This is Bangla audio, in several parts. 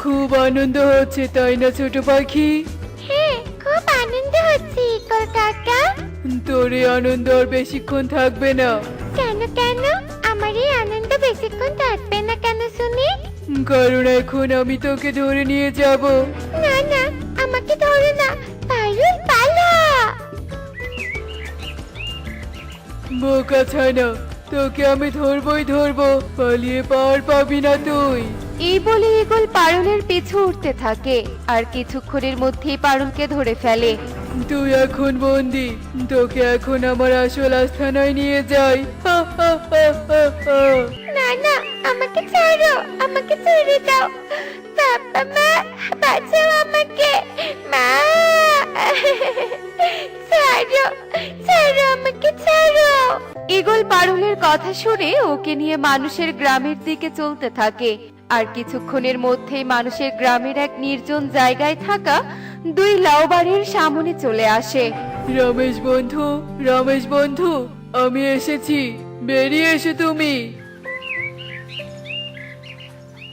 খুব আনন্দ হচ্ছে তাই না ছোট পাখি? হ্যাঁ, খুব আনন্দ হচ্ছে ইগল কাকা। তোর এই আনন্দ আর বেশিক্ষণ থাকবে না। কেন কেন? আমার এই আনন্দ বেশিক্ষণ থাকবে না কেন শুনি? কারণ এখন আমি তোকে ধরে নিয়ে যাব। না না, আমাকে ধরো না। পারুল পালা। বোকা ছানা, তোকে আমি ধরবই ধরবো, পালিয়ে পার পাবি না তুই। এই বলে ঈগল পারুলের পিছু উঠতে থাকে আর কিছুক্ষণের মধ্যেই পারুলকে ধরে ফেলে। তুই এখন বন্দি, তোকে এখন আমার আসল আস্থানায় নিয়ে যাই। হা, হা, হা, হা, হা। না না, আমাকে ছাড়ো, আমাকে ছেড়ে দাও। বাবা মা, বাঁচাও আমাকে। মা, ছাড়ো, ছাড়ো আমাকে, ছাড়ো। ঈগল পারুলের কথা শুনে ওকে নিয়ে মানুষের গ্রামের দিকে চলতে থাকে আর কিছুক্ষণের মধ্যেই মানুষের গ্রামের এক নির্জন জায়গায় থাকা দুই লাউ বাড়ির সামনে চলে আসে। রমেশ বন্ধু, রমেশ বন্ধু, আমি এসেছি, বেরিয়ে এসো তুমি।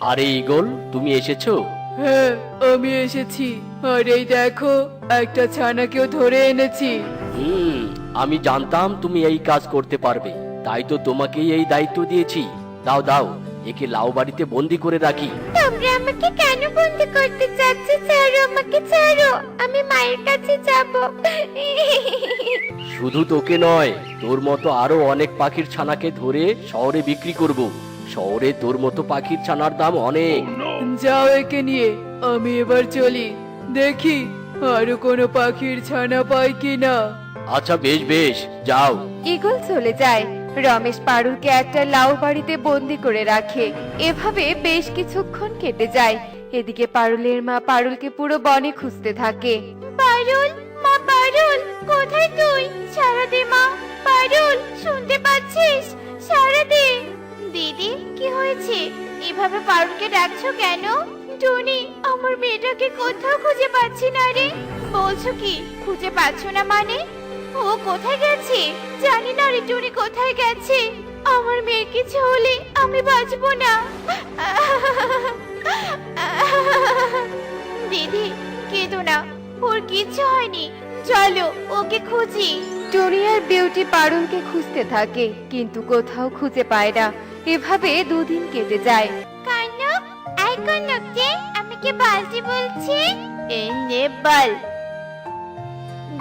আরে ঈগল, তুমি এসেছো? হ্যাঁ, আমি এসেছি, আর এই দেখো একটা ছানাকেও ধরে এনেছি। আমি জানতাম তুমি এই কাজ করতে পারবে, তাই তো তোমাকেই এই দায়িত্ব দিয়েছি। দাও দাও, একে লাউ বাড়িতে বন্দি করে রাখি। তোমরা আমাকে কেন বন্দি করতে চাচ্ছ? ছাড়ো আমাকে, ছাড়ো। আমি মায়ের কাছে যাব। শুধু তোকে নয়, তোর মতো আরো অনেক পাখির ছানাকে ধরে শহরে বিক্রি করব। শহরে তোর মতো পাখির ছানার দাম অনেক। যাও একে নিয়ে, আমি এবার চলি, দেখি আরো কোনো পাখির ছানা পাই কিনা। আচ্ছা বেশ বেশ, যাও। ঈগল চলে যায়। রমেশ পারুলকে একটা লাউ বাড়িতে বন্দি করে রাখে। এভাবে বেশ কিছুক্ষণ কেটে যায়। এদিকে পারুলের মা পারুলকে পুরো বনে খুঁজতে থাকে। পারুল, মা পারুল, কোথায় তুই? সারা দে মা। পারুল, শুনতে পাচ্ছিস? সারা দে। দিদি, কি হয়েছে? এভাবে পারুলকে ডাকছো কেন? টুনি, আমার মেয়েটাকে কোথাও খুঁজে পাচ্ছি না রে। বলছো কি খুঁজে পাচ্ছ না মানে? ও কোথায় গেছে? জানি না রে টুনি, কোথায় গেছে। আমার মেয়ের কিছু হলে আমি বাঁচবো না। দিদি, কেঁদো না, ওর কিচ্ছু হয়নি। চলো ওকে খুঁজি। টনি আর বিউটি পারুলকে খুঁজতে থাকে কিন্তু কোথাও খুঁজে পায় না। এভাবে দুদিন কেটে যায়। কনক, আই কনক যে আমাকে বালতি বলছি। এই নে বল।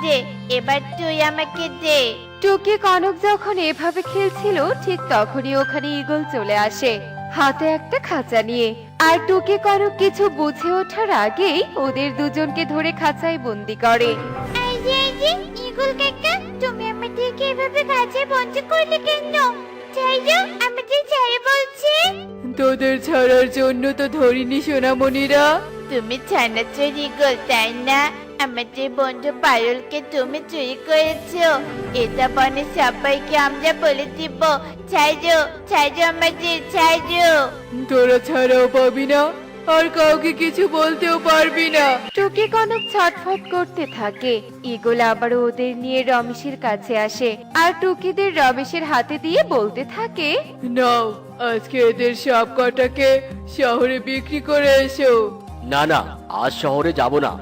দে, এবার তুই আমাকে দে। টুকি কনক যখন এভাবে খেলছিল ঠিক তখনই ওখানে ঈগল চলে আসে হাতে একটা খাঁচা নিয়ে। আর টুকি কনক কিছু বুঝে ওঠার আগেই ওদের দুজনকে ধরে খাঁচায় বন্দি করে। এই যে ইগল কাকা, তুমি আমাদেরকে এভাবে কাছে বন্ধ করলে কেন? ছাড়ো আমাদের, ছাড়ো বলছি। তোদের ছাড়ার জন্য তো ধরিনি সোনামণিরা। তুমি ছানা চোর ইগল, তাই না? আমাদের বন্ধু পারুলকে তুমি চুরি করেছো। এটা বনে সবাইকে আমরা বলে দিব। ছাড়ো, ছাড়ো আমাদের, ছাড়ো। তোরা ছাড়াও পাবি না, আর কাউকে কিছু বলতেও পারবি না। টুকি কনক ছটফট করতে থাকে। ঈগল আবারও ওদের নিয়ে রমেশের কাছে আসে আর টুকিদের রমেশের হাতে দিয়ে বলতে থাকে, নাও, আজকে এদের সব কটাকে শহরে বিক্রি করে এসো। না না, আজ শহরে যাব না,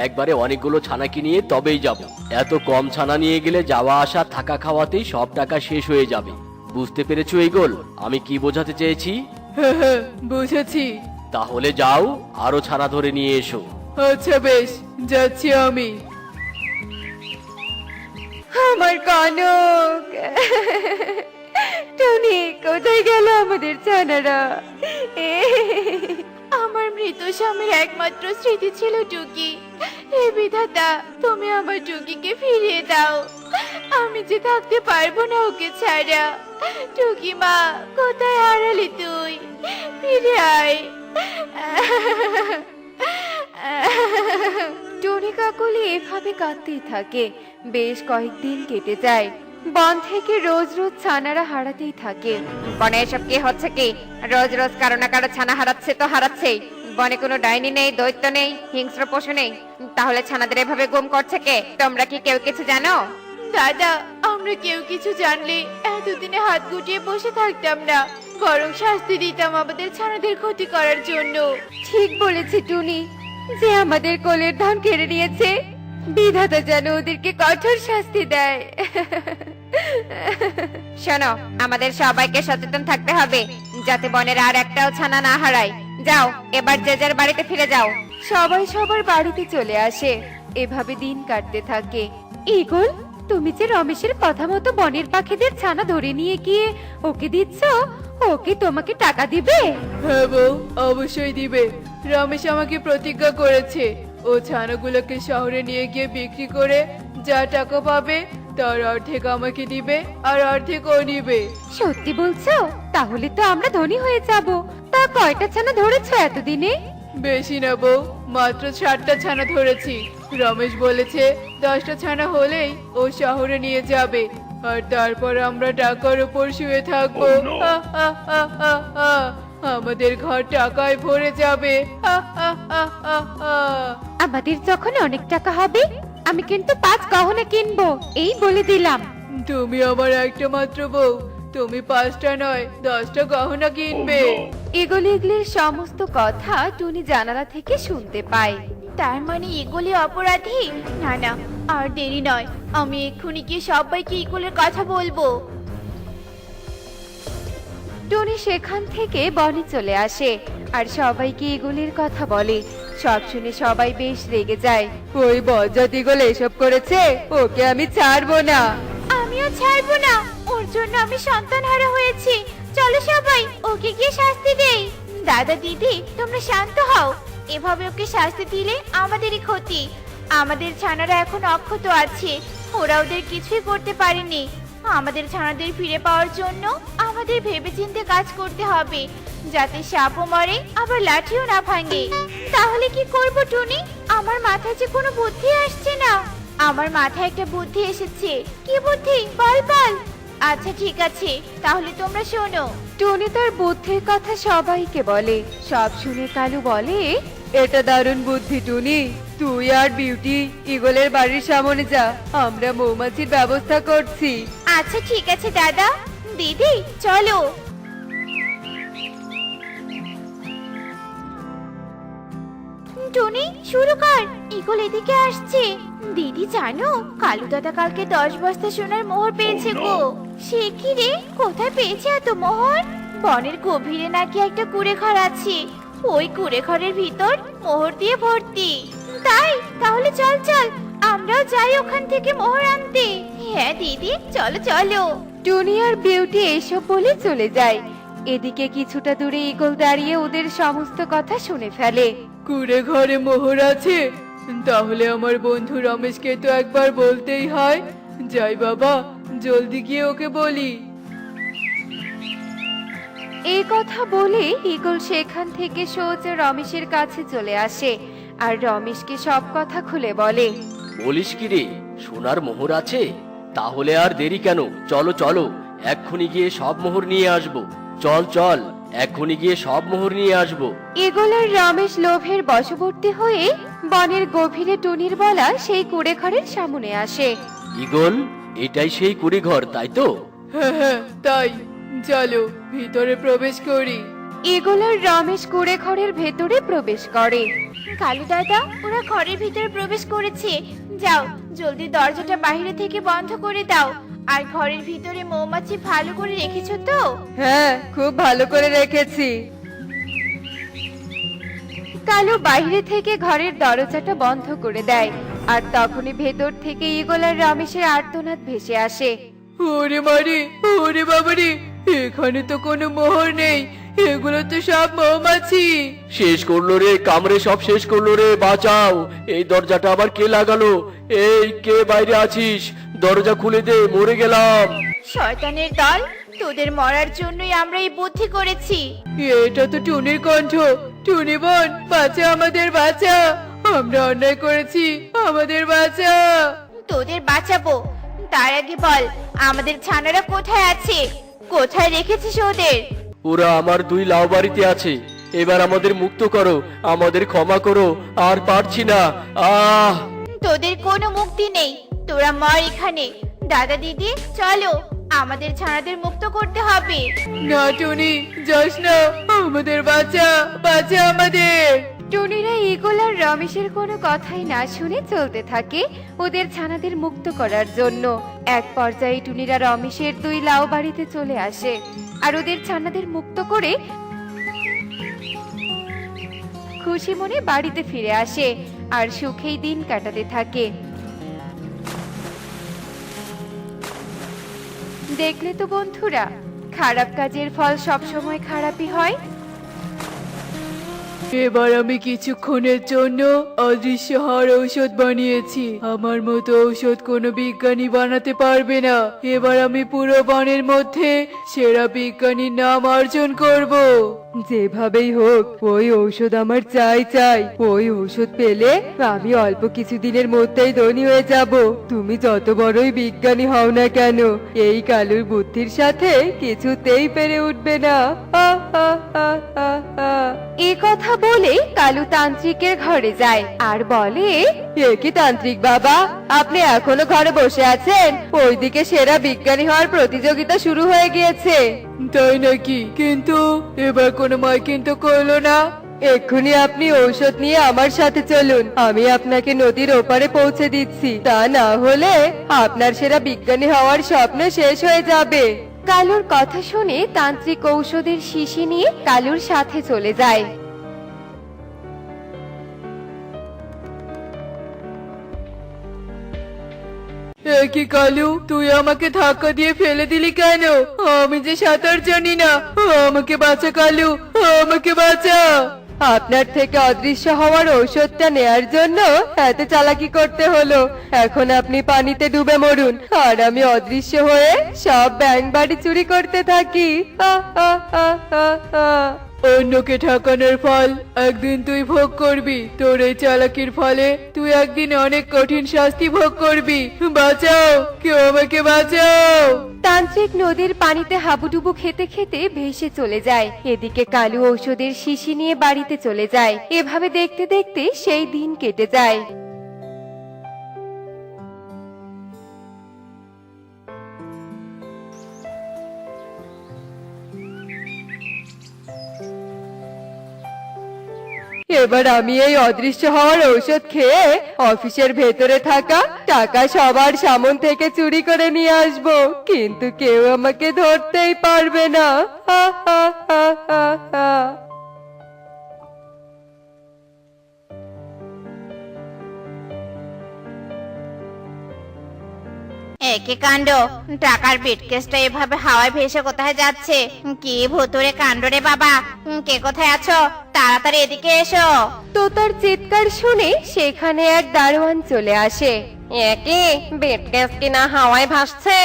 একবারে অনেকগুলো ছানা কিনিয়ে তবেই যাব। এত কম ছানা নিয়ে গেলে যাওয়া আসা থাকা খাওয়াতেই সব টাকা শেষ হয়ে যাবে। বুঝতে পেরেছো ঈগল, আমি কি বোঝাতে চেয়েছি? হ্যাঁ হ্যাঁ, বুঝেছি। তাহলে যাও, আরো ছানা ধরে নিয়ে এসো। আচ্ছা বেশ, যাচ্ছি আমি। আমার কনক। টনি, কোথায় গেল আমাদের ছানারা? আমার মৃত স্বামীর একমাত্র স্মৃতি ছিল টুকি। হে বিধাতা, তুমি আমার টুকিকে ফিরিয়ে দাও। আমি যে থাকতে পারবো না ওকে ছাড়া। টুকি মা, কোথায় হারালি তুই? ফিরে আয়। টনি কাকলি এভাবে কাঁদতেই থাকে। বেশ কয়েকদিন কেটে যায়। বন থেকে রোজ রোজ ছানারা হারাতেই থাকে। বনে এসব কি হচ্ছে কি? রোজ রোজ কারো না কারো ছানা হারাচ্ছে তো হারাচ্ছেই। বনে কোনো ডাইনি নেই, দৈত্য নেই, হিংস্র পশু নেই, তাহলে ছানাদের এভাবে গুম করছে কে? তোমরা কি কেউ কিছু জানো? দাদা, আমরা কেউ কিছু জানলে এতদিনে হাত গুটিয়ে বসে থাকতাম না। বরং শাস্তি দিতাম আমাদের ছানাদের ক্ষতি করার জন্য। ঠিক বলেছে টুনি, যে আমাদের কোলের ধান কেড়ে নিয়েছে, বিধাতা যেন ওদেরকে কঠোর শাস্তি দেয়। শোনো, আমাদের সবাইকে সচেতন থাকতে হবে যাতে বনের আর একটাও ছানা না হারায়। যাও, এবার যে যার বাড়িতে ফিরে যাও। সবাই সবার বাড়িতে চলে আসে। এভাবে দিন কাটতে থাকে। ইগল, তুমি যে রমেশের কথা মতো বনের পাখিদের ছানা ধরে নিয়ে গিয়ে ওকে দিচ্ছ, ওকে তোমাকে টাকা দিবে? হ্যাঁ বউ, অবশ্যই দিবে। রমেশ আমাকে প্রতিজ্ঞা করেছে ও ছানাগুলোকে শহরে নিয়ে গিয়ে বিক্রি করে যা টাকা পাবে তার অর্ধেক আমাকে দিবে আর অর্ধেক ও নিবে। সত্যি বলছো? তাহলে তো আমরা ধনী হয়ে যাব। তা কয়টা ছানা ধরেছো এতদিনে? বেশি না বউ, মাত্র 60টা ছানা ধরেছি। রমেশ বলেছে 10টা ছানা হলেই ও শহরে নিয়ে যাবে, আর তারপর আমরা টাকার উপর শুয়ে থাকবো। হা, হা, হা, হা, হা। আমাদের ঘর টাকায় ভরে যাবে। হা, হা, হা, হা, হা। আমাদের যখন অনেক টাকা হবে, আমি কিন্তু 5 গহনা কিনবো, এই বলে দিলাম। তুমি আমার একটা মাত্র বউ, তুমি 5টা নয় 10টা গহনা কিনবে। এগুলি এগুলির সমস্ত কথা টুনি জানালা থেকে শুনতে পায়। তার মানে ইগলি অপরাধী? না না, আর দেরি নয়, আমি এক্ষুনি গিয়ে সবাইকে ইগলের কথা বলবো। টুনি সেখান থেকে বনে চলে আসে আর সবাইকে এগুলির কথা বলে। সব শুনে সবাই বেশ রেগে যায়। ওই বজ্জাত ইগল এসব করেছে, ওকে আমি ছাড়বো না। আমিও ছাড়বো না, ওর জন্য আমি সন্তানহারা হয়েছি। চলো সবাই ওকে গিয়ে শাস্তি দেই। দাদা দিদি, তোমরা শান্ত হও। এভাবে ওকে শাস্তি দিলে আমাদেরই ক্ষতি। আমাদের ছানারা এখন অক্ষত আছে, ওরা ওদের কিছুই করতে পারেনি। আমাদের ছানাদের ফিরে পাওয়ার জন্য আমাদের ভেবেচিন্তে কাজ করতে হবে, যাতে সাপও মরে আবার লাঠিও না ভাঙে। তাহলে কি করব টুনি? আমার মাথায় যে কোনো বুদ্ধি আসছে না। আমার মাথায় একটা বুদ্ধি এসেছে। কি বুদ্ধি? বল বল। আচ্ছা ঠিক আছে, তাহলে তোমরা শোনো। টুনি তার বুদ্ধির কথা সবাইকে বলে। সব শুনে কালু বলে, এটা দারুণ বুদ্ধি টুনি। তুই আর বিউটি ইগলের বাড়ির সামনে যা, আমরা মৌমাছির ব্যবস্থা করছি। আচ্ছা ঠিক আছে দাদা দিদি, চলো। টুনি শুরু কর, ইগল এদিকে আসছে। দিদি জানো, কালু দাদা কালকে 10 বস্তা সোনার মোহর পেয়েছে গো। সে কি রে, কোথায় পেয়েছে এত মোহর? বনের গভীরে নাকি একটা কুড়ে ঘর আছে, ওই কুড়ে ঘরের ভিতর মোহর দিয়ে ভর্তি। তাই? তাহলে চল চল, আমরাও যাই ওখান থেকে মোহর আনতে। হ্যাঁ দিদি, চলো চলো। টুনি আর বিউটি এসব বলে চলে যায়। এদিকে কিছুটা দূরে ইগল দাঁড়িয়ে ওদের সমস্ত কথা শুনে ফেলে। কুড়ে ঘরে মোহর আছে, তাহলে আমার বন্ধু রমেশকে তো একবার বলতেই হয়। যাই বাবা, জলদি গিয়ে ওকে বলি। এই কথা বলে ইগল সেখান থেকে সোজা রমেশের কাছে চলে আসে আর রমেশকে সব কথা খুলে বলে। বলিস কি রে, সোনার মোহর আছে? তাহলে আর দেরি কেন, চলো চলো, এক্ষুনি গিয়ে সব মোহর নিয়ে আসবো। চল চল, এক্ষুনি গিয়ে সব মোহর নিয়ে আসবো। ইগল আর রমেশ লোভের বশবর্তী হয়ে বনের গভীরে টুনির বলা সেই কুড়ে ঘরের সামনে আসে। ইগল, এটাই সেই কুড়ি ঘর, তাই তো? হ্যাঁ হ্যাঁ তাই, চলো ভিতরে প্রবেশ করি। ইগল আর রমেশ কুড়ে ঘরের ভেতরে প্রবেশ করে। কালু দাদা, ওরা ঘরের ভিতরে প্রবেশ করেছে। যাও জলদি দরজাটা বাইরে থেকে বন্ধ করে দাও। আর ঘরের ভিতরে মৌমাছি ভালো করে রেখেছো তো? হ্যাঁ, খুব ভালো করে রেখেছি। কালু বাইরে থেকে ঘরের দরজাটা বন্ধ করে দেয় আর তখনই ভেতর থেকে ইগল আর রমেশের আর্তনাদ ভেসে আসে। ওরে মারে, ওরে বাবারে, এখানে তো কোনো মোহর নেই, এগুলো তো সব মৌমাছি। শেষ করলো রে, কামড়ে সব শেষ করলো রে, বাঁচাও। এই দরজাটা আবার কে লাগালো? এই, কে বাইরে আছিস? দরজা খুলে দে, মরে গেলাম। শয়তানের দল, তোদের মরার জন্যই আমরা এই বুদ্ধি করেছি। এটা তো টুনির কণ্ঠ। টুনি বোন, বাঁচা, আমাদের বাঁচা, আমরা অন্যায় করেছি, আমাদের বাঁচা। তোদের বাঁচাবো, তার আগে বল আমাদের ছানারা কোথায় আছে? কোথায় রেখেছিস ওদের? ওরা আমার 2 লাউ বাড়িতে আছে। এবার আমাদের মুক্ত করো, আমাদের ক্ষমা করো, আর পারছি না। আহ তোদের কোনো মুক্তি নেই, তোরা মর এখানে। দাদা দিদি, চলো আমাদের ছানাদের মুক্ত করতে হবে। না টুনি, যাস না, আমাদের বাঁচা, বাঁচা আমাদের। টুনিরা ঈগল আর রমেশের কোনো কথাই না শুনে চলতে থাকে ওদের ছানাদের মুক্ত করার জন্য। এক পর্যায়ে টুনিরা রমেশের 2 লাউ বাড়িতে চলে আসে আর ওদের ছানাদের মুক্ত করে খুশি মনে বাড়িতে ফিরে আসে আর সুখেই দিন কাটাতে থাকে। দেখলে তো বন্ধুরা, খারাপ কাজের ফল সবসময় খারাপই হয়। এবার আমি কিছুক্ষণের জন্য অদৃশ্য হওয়ার ঔষধ বানিয়েছি। আমার মতো ঔষধ কোনো বিজ্ঞানী বানাতে পারবে না। এবার আমি পুরো বনের মধ্যে সেরা বিজ্ঞানীর নাম অর্জন করব। যেভাবেই হোক ওই ঔষধ আমার চাই চাই। ওই ঔষধ পেলে আমি অল্প কিছুদিনের মধ্যেই ধনী হয়ে যাব। তুমি যত বড়ই বিজ্ঞানী হও না কেন, এই কালুর বুদ্ধির সাথে কিছুতেই পেরে উঠবে না। হা, হা, হা, হা, হা। এ কথা বলে কালু তান্ত্রিকের ঘরে যায় আর বলে, এ কি তান্ত্রিক বাবা, আপনি এখনো ঘরে বসে আছেন? ওইদিকে সেরা বিজ্ঞানী হওয়ার প্রতিযোগিতা শুরু হয়ে গিয়েছে। তাই নাকি? কিন্তু এবার কোনো মাইকিং তো করলো না। এক্ষুনি আপনি ঔষধ নিয়ে আমার সাথে চলুন, আমি আপনাকে নদীর ওপারে পৌঁছে দিচ্ছি। তা না হলে আপনার সেরা বিজ্ঞানী হওয়ার স্বপ্ন শেষ হয়ে যাবে। কালুর কথা শুনে তান্ত্রিক ঔষধের শিশি নিয়ে কালুর সাথে চলে যায়। এ কি কালু, তুই আমাকে ধাক্কা দিয়ে ফেলে দিলি কেন? আমি যে সাঁতার জানি না। আমাকে বাঁচা কালু, আমাকে বাঁচা। আপনার থেকে অদৃশ্য হওয়ার ঔষধটা নেয়ার জন্য এত চালাকি করতে হলো। এখন আপনি পানিতে ডুবে মরুন আর আমি অদৃশ্য হয়ে সব ব্যাঙ বাড়ি চুরি করতে থাকি। হা, হা, হা, হা, হা। অন্যকে ঠকানোর ফল একদিন তুই ভোগ করবি। তোর এই চালাকির ফলে তুই একদিন অনেক কঠিন শাস্তি ভোগ করবি। বাঁচাও, কেউ আমাকে বাঁচাও। তান্ত্রিক নদীর পানিতে হাবুডুবু খেতে খেতে ভেসে চলে যায়। এদিকে কালু ঔষধের শিশি নিয়ে বাড়িতে চলে যায়। এভাবে দেখতে দেখতে সেই দিন কেটে যায়। এবার আমি এই অদৃশ্য হওয়ার ঔষধ খেয়ে অফিসের ভেতরে থাকা টাকা সবার সামন থেকে চুরি করে নিয়ে আসব, কিন্তু কেউ আমাকে ধরতেই পারবে না। হা, হা, হা, হা, হা। একে কাণ্ড, টাকার বিটকেসটা এভাবে হাওয়ায় ভেসে কোথায় যাচ্ছে? কি ভুতুরে কাণ্ড রে বাবা! কে কোথায় আছো? তাড়াতাড়ি এদিকে এসো। তোতার চিৎকার শুনে সেখানে এক দারোয়ান চলে আসে। একে বেটকেস কিনা হাওয়ায় ভাসছে,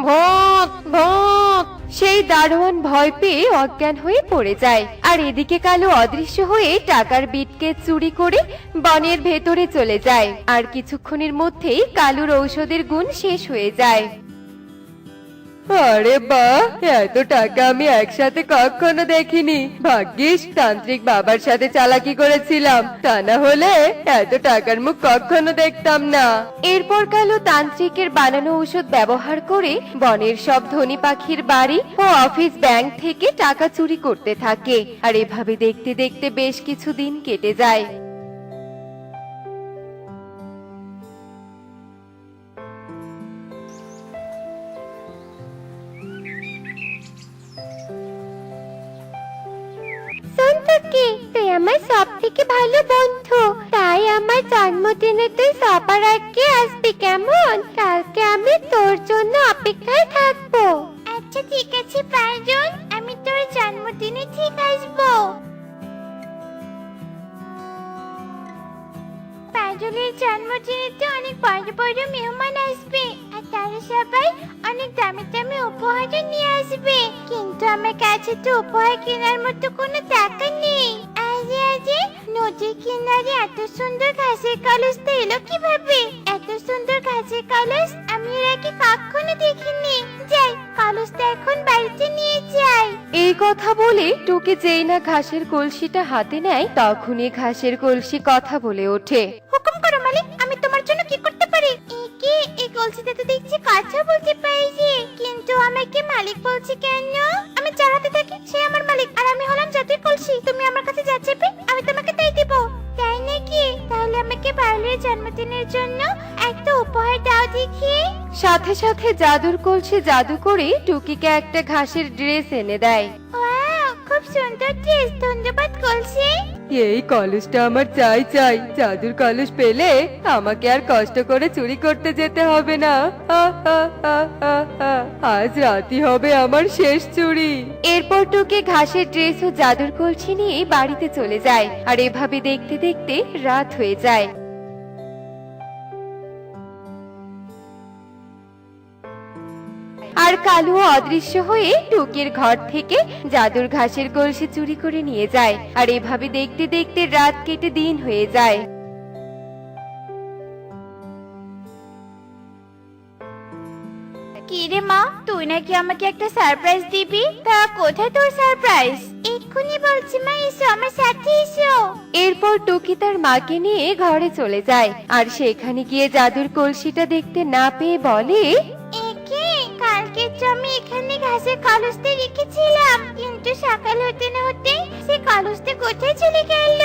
ভূত ভূত। সেই দারোয়ান ভয় পেয়ে অজ্ঞান হয়ে পড়ে যায়। আর এদিকে কালো অদৃশ্য হয়ে টাকার বিটকে চুরি করে বনের ভেতরে চলে যায়। আর কিছুক্ষণের মধ্যেই কালুর ঔষধের গুণ শেষ হয়ে যায়। আরে বাহ, এত টাকা আমি একসাথে কখনো দেখিনি। ভাগ্যিস তান্ত্রিক বাবার সাথে চালাকি করেছিলাম, তা না হলে এত টাকার মুখ কখনো দেখতাম না। এরপর কালো তান্ত্রিকের বানানো ঔষধ ব্যবহার করে বনের সব ধনী পাখির বাড়ি ও অফিস ব্যাংক থেকে টাকা চুরি করতে থাকে। আর এভাবে দেখতে দেখতে বেশ কিছু দিন কেটে যায়। সন্তোষী, তুই আমার সব থেকে ভালো বন্ধু। তাই আমার জন্মদিনে তুই সবার আগে আসবি, কেমন? কালকে আমি তোর জন্য অপেক্ষায় থাকবো। আচ্ছা ঠিক আছে পাঁচজন, আমি তোর জন্মদিনে ঠিক আসবো। পাঁচজনের জন্মদিনে তো অনেক বড় বড় মেহমান আসবে আর তারা সবাই অনেক দামি দামি উপহার নিয়ে আসবে, কিন্তু আমার কাছে তো উপহার কেনার মতো কোনো টাকা নেই। আজে আজে নদীর কিনারে এত সুন্দর ঘাসের কলসটা এলো কিভাবে? এত সুন্দর ঘাসের কলস আমি এর আগে কখনো দেখিনি। যাই, কলসটা এখন বাড়িতে নিয়ে যাই। এই কথা বলে টুকি যেই না ঘাসের কলসিটা হাতে নেয়, তখনই ঘাসের কলসি কথা বলে ওঠে। হুকুম করো মালিক, আমি তোমার জন্য কি করতে পারি? এই কলসিতে তো দেখছি কথা বলতে পারি, কিন্তু আমাকে মালিক বলছে কেন? আমি যার হাতে থাকি সে আমার মালিক, আর আমি হলাম জাদুর কলসি। তুমি আমার কাছে যা চাইবে আমি তোমাকে তাই দেব। তাই নাকি? তাহলে আমাকে পারুলের জন্মদিনের জন্য একটা উপহার দাও দেখি। সাথে সাথে জাদুর কলসি জাদু করে টুকিকে একটা ঘাসের ড্রেস এনে দেয়। ওয়াও, খুব সুন্দর ড্রেস, ধন্যবাদ কলসি। এই কলসটা আমার চাই চাই। জাদুর কলস পেলে আমাকে আর কষ্ট করে চুরি করতে যেতে হবে না। আজ রাতই হবে আমার শেষ চুরি। এরপর টুকি ঘাসের ড্রেস ও জাদুর কলসি নিয়ে বাড়িতে চলে যায়, আর এভাবে দেখতে দেখতে রাত হয়ে যায়। আর কালু অদৃশ্য হয়ে টুকির ঘর থেকে জাদুর ঘাসের কলসি চুরি করে নিয়ে যায়, আর এভাবে দেখতে দেখতে রাত কেটে দিন হয়ে যায়। কি রে মা, তুই নাকি আমাকে একটা সারপ্রাইজ দিবি? তা কোথায় তোর সারপ্রাইজ? এক্ষুনি বলছি মা, এসো আমার সাথে এসো। এরপর টুকি তার মাকে নিয়ে ঘরে চলে যায়, আর সেখানে গিয়ে জাদুর কলসিটা দেখতে না পেয়ে বলে, একে কালকে তো আমি এখানে ঘাসের কলসতে রেখেছিলাম, কিন্তু সকাল হতে না হতে সে কলসতে কোথায় চলে গেল?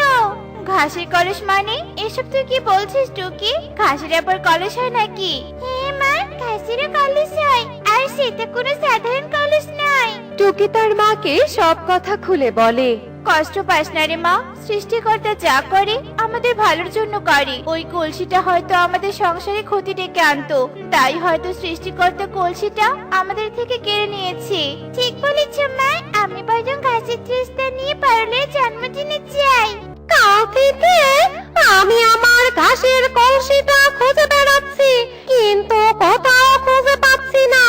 ঘাসের কলস মানে? এসব তুই কি বলছিস টুকি? ঘাসের আবার কলস হয় নাকি? হ্যাঁ মা, ঘাসেরও কলস হয়, আর সেটা কোনো সাধারণ কলস নয়। টুকি তার মাকে সব কথা খুলে বলে। কষ্ট পাস না রে মা, সৃষ্টিকর্তা যা করে আমাদের ভালোর জন্য করে। ওই কলসিটা হয়তো আমাদের সংসারে ক্ষতি ডেকে আনতো, তাই হয়তো সৃষ্টিকর্তা কলসিটা আমাদের থেকে কেড়ে নিয়েছে। ঠিক বলেছ মা, আমি বরং ঘাসের ড্রেসটা নিয়ে পারুলের জন্মদিনে যাই। কাল থেকে আমি আমার ঘাসের কলসিটা খুঁজে বেড়াচ্ছি, কিন্তু কোথাও খুঁজে পাচ্ছি না।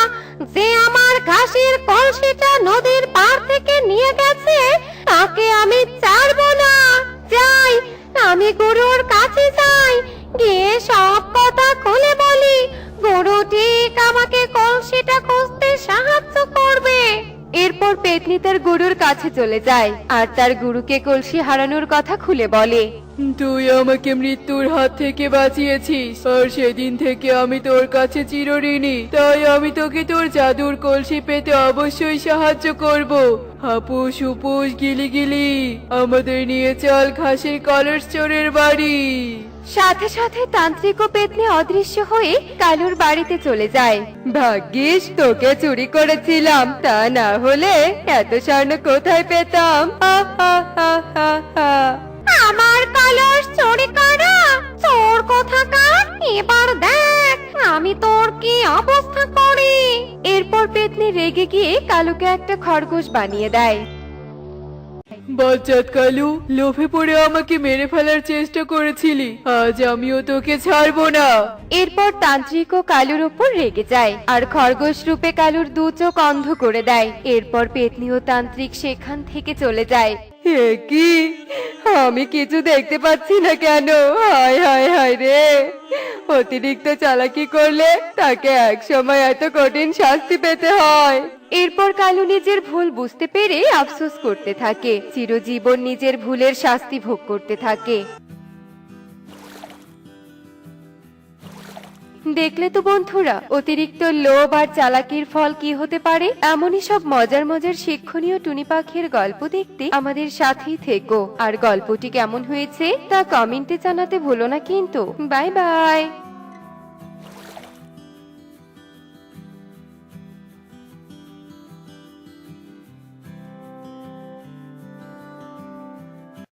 যে আমার ঘাসের কলসিটা নদীর পার থেকে নিয়ে গেছে তাকে আমি ছাড়বো না। যাই, আমি গুরুর কাছে যাই, গিয়ে সব কথা খুলে বলি। গুরু ঠিক আমাকে কলসিটা খুঁজতে সাহায্য করবে। এরপর পেতনি তার গুরুর কাছে চলে যায়, আর তার গুরুকে কলসি হারানোর কথা খুলে বলে। তুই আমাকে মৃত্যুর হাত থেকে বাঁচিয়েছিস, আর সেদিন থেকে আমি তোর কাছে চিরঋণী। তাই আমি তোকে তোর জাদুর কলসি পেতে অবশ্যই সাহায্য করব। হাপুস হুপুস গিলি গিলি, আমাদের নিয়ে চল ঘাসের কলস চোরের বাড়ি। সাথে সাথে তান্ত্রিক ও পেতনি অদৃশ্য হয়ে কালুর বাড়িতে চলে যায়। ভাগ্যিস তোকে চুরি করেছিলাম, তা না হলে এত স্বর্ণ কোথায় পেতাম? আমার কলস চুরি করা, চোর কোথাকার! এবার দেখ আমি তোর কি অবস্থা করি। এরপর পেতনি রেগে গিয়ে কালুকে একটা খরগোশ বানিয়ে দেয়। বজ্জাত কালু, লোভে পড়ে আমাকে মেরে ফেলার চেষ্টা করেছিলি, আজ আমিও তোকে ছাড়বো না। এরপর তান্ত্রিক ও কালুর উপর রেগে যায়, আর খরগোশ রূপে কালুর দু চোখ অন্ধ করে দেয়। এরপর পেতনি ও তান্ত্রিক সেখান থেকে চলে যায়। এ কি, আমি কিছু দেখতে পাচ্ছি না কেন? হায় হায় হায় রে, অতিরিক্ত চালাকি করলে তাকে এক সময় এত কঠিন শাস্তি পেতে হয়। এরপর কালু নিজের ভুল বুঝতে পেরে আফসোস করতে থাকে, চিরজীবন নিজের ভুলের শাস্তি ভোগ করতে থাকে। দেখলে তো বন্ধুরা, অতিরিক্ত লোভ আর চালাকির ফল কি হতে পারে। এমনই সব মজার মজার শিক্ষণীয় টুনি পাখির গল্প দেখতে আমাদের সাথেই থেকো। আর গল্পটি কেমন হয়েছে তা কমেন্টে জানাতে ভুলো না কিন্তু। Bye bye.